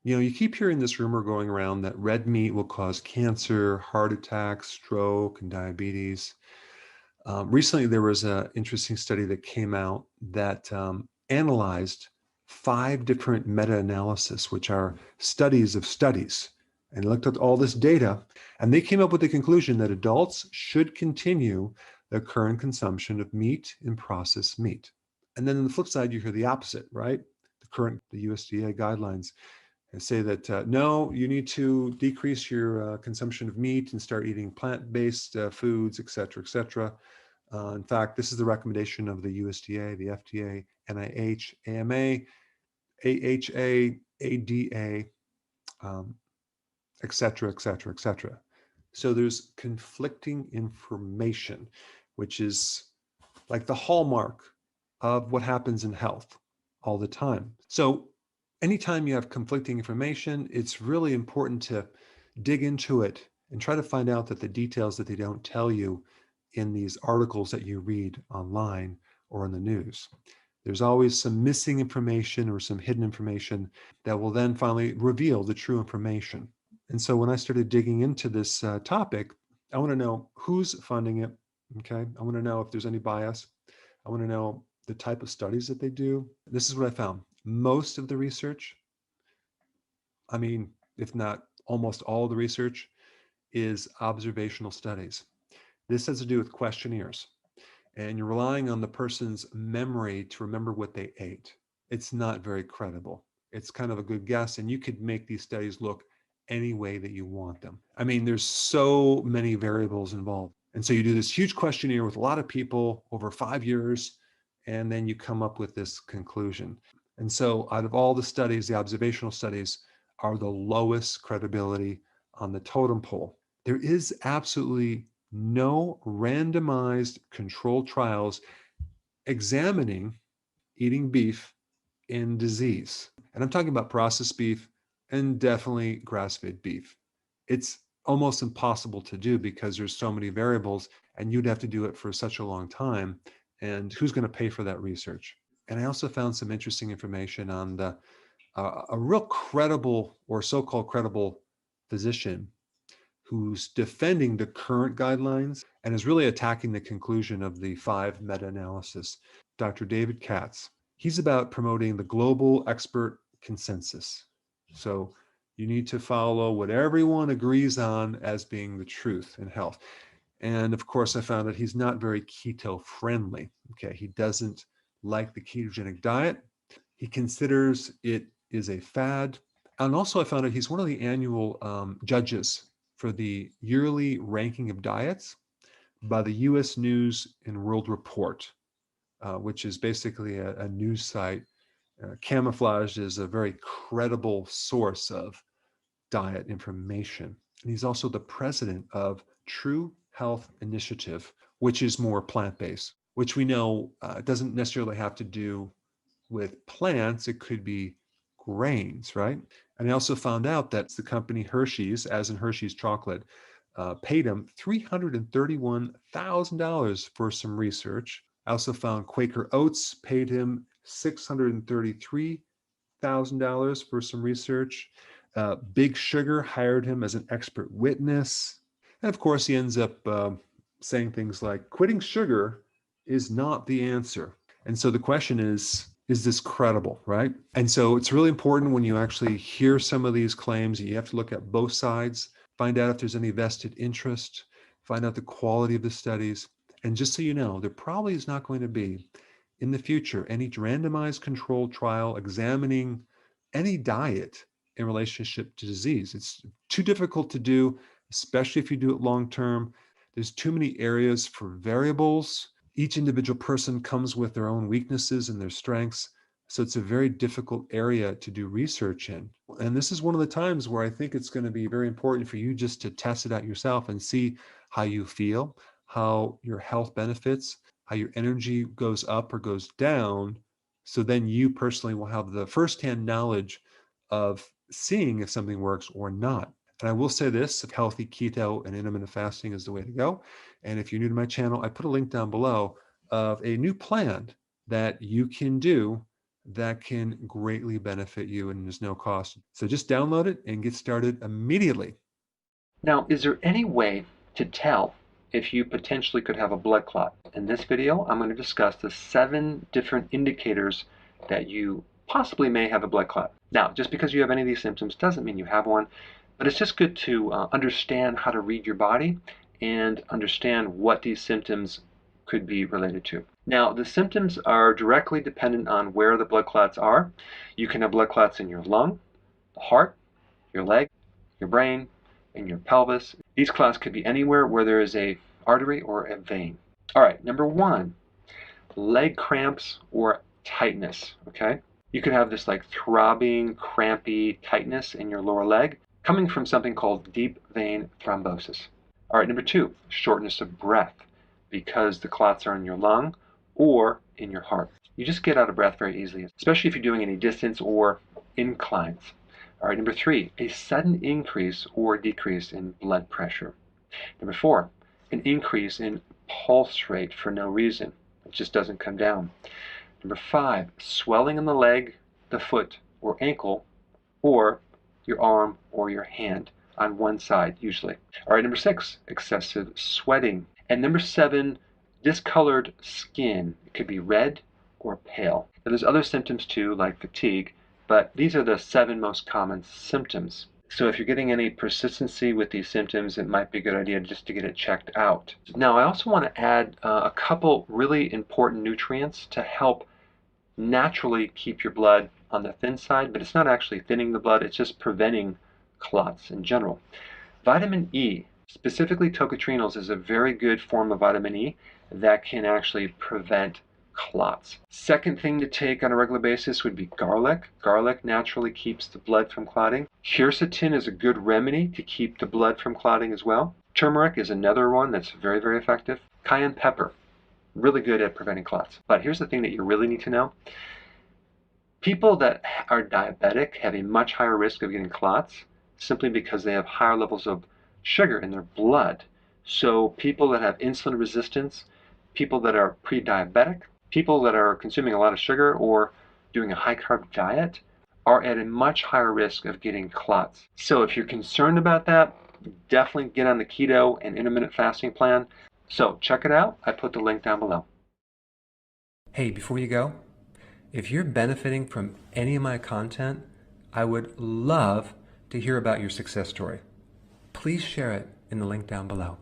You keep hearing this rumor going around that red meat will cause cancer, heart attacks, stroke, and diabetes. Recently, there was an interesting study that came out that analyzed 5 different meta-analysis, which are studies of studies, and looked at all this data, and they came up with the conclusion that adults should continue their current consumption of meat and processed meat. And then on the flip side, you hear the opposite, right? The USDA guidelines and say that, no, you need to decrease your consumption of meat and start eating plant-based foods, et cetera, et cetera. In fact, this is the recommendation of the USDA, the FDA, NIH, AMA, AHA, ADA, et cetera, et cetera, et cetera. So there's conflicting information, which is like the hallmark of what happens in health all the time. So anytime you have conflicting information, it's really important to dig into it and try to find out that the details that they don't tell you in these articles that you read online or in the news. There's always some missing information or some hidden information that will then finally reveal the true information. And so when I started digging into this topic, I want to know who's funding it. Okay. I want to know if there's any bias. I want to know the type of studies that they do. This is what I found. Most of the research, if not almost all of the research, is observational studies. This has to do with questionnaires, and you're relying on the person's memory to remember what they ate. It's not very credible. It's kind of a good guess, and you could make these studies look any way that you want them. There's so many variables involved. And so you do this huge questionnaire with a lot of people over 5 years, and then you come up with this conclusion. And so out of all the studies, the observational studies are the lowest credibility on the totem pole. There is absolutely no randomized controlled trials examining eating beef in disease. And I'm talking about processed beef and definitely grass-fed beef. It's almost impossible to do because there's so many variables, and you'd have to do it for such a long time. And who's going to pay for that research? And I also found some interesting information on a real credible or so-called credible physician who's defending the current guidelines and is really attacking the conclusion of the 5 meta-analysis, Dr. David Katz. He's about promoting the global expert consensus. So you need to follow what everyone agrees on as being the truth in health. And of course, I found that he's not very keto friendly. Okay, he doesn't like the ketogenic diet. He considers it is a fad. And also I found out he's one of the annual judges for the yearly ranking of diets by the US News and World Report, which is basically a news site camouflaged as a very credible source of diet information. And he's also the president of True Health Initiative, which is more plant-based, which we know doesn't necessarily have to do with plants. It could be grains, right? And I also found out that the company Hershey's, as in Hershey's chocolate, paid him $331,000 for some research. I also found Quaker Oats paid him $633,000 for some research. Big Sugar hired him as an expert witness. And of course, he ends up saying things like, quitting sugar is not the answer. And so the question is this credible, right? And so it's really important when you actually hear some of these claims, you have to look at both sides, find out if there's any vested interest, find out the quality of the studies. And just so you know, there probably is not going to be in the future any randomized controlled trial examining any diet in relationship to disease. It's too difficult to do, especially if you do it long-term. There's too many areas for variables. Each individual person comes with their own weaknesses and their strengths. So it's a very difficult area to do research in. And this is one of the times where I think it's going to be very important for you just to test it out yourself and see how you feel, how your health benefits, how your energy goes up or goes down. So then you personally will have the firsthand knowledge of seeing if something works or not. And I will say this, healthy keto and intermittent fasting is the way to go. And if you're new to my channel, I put a link down below of a new plan that you can do that can greatly benefit you and there's no cost. So just download it and get started immediately. Now, is there any way to tell if you potentially could have a blood clot? In this video, I'm going to discuss the 7 different indicators that you possibly may have a blood clot. Now, just because you have any of these symptoms doesn't mean you have one, but it's just good to understand how to read your body and understand what these symptoms could be related to. Now, the symptoms are directly dependent on where the blood clots are. You can have blood clots in your lung, the heart, your leg, your brain, and your pelvis. These clots could be anywhere where there is a artery or a vein. All right, number 1, leg cramps or tightness, okay? You could have this like throbbing, crampy tightness in your lower leg coming from something called deep vein thrombosis. All right, number 2, shortness of breath because the clots are in your lung or in your heart. You just get out of breath very easily, especially if you're doing any distance or inclines. All right, number 3, a sudden increase or decrease in blood pressure. Number 4, an increase in pulse rate for no reason. It just doesn't come down. Number 5, swelling in the leg, the foot, or ankle, or your arm or your hand on one side, usually. All right, number 6, excessive sweating. And number 7, discolored skin. It could be red or pale. Now, there's other symptoms too, like fatigue, but these are the 7 most common symptoms. So if you're getting any persistency with these symptoms, it might be a good idea just to get it checked out. Now, I also want to add a couple really important nutrients to help naturally keep your blood on the thin side, but it's not actually thinning the blood, it's just preventing clots in general. Vitamin E, specifically tocotrienols, is a very good form of vitamin E that can actually prevent clots. Second thing to take on a regular basis would be garlic. Garlic naturally keeps the blood from clotting. Quercetin is a good remedy to keep the blood from clotting as well. Turmeric is another one that's very, very effective. Cayenne pepper, really good at preventing clots. But here's the thing that you really need to know. People that are diabetic have a much higher risk of getting clots simply because they have higher levels of sugar in their blood. So people that have insulin resistance, people that are pre-diabetic, people that are consuming a lot of sugar or doing a high-carb diet are at a much higher risk of getting clots. So if you're concerned about that, definitely get on the keto and intermittent fasting plan. So check it out. I put the link down below. Hey, before you go, if you're benefiting from any of my content, I would love to hear about your success story. Please share it in the link down below.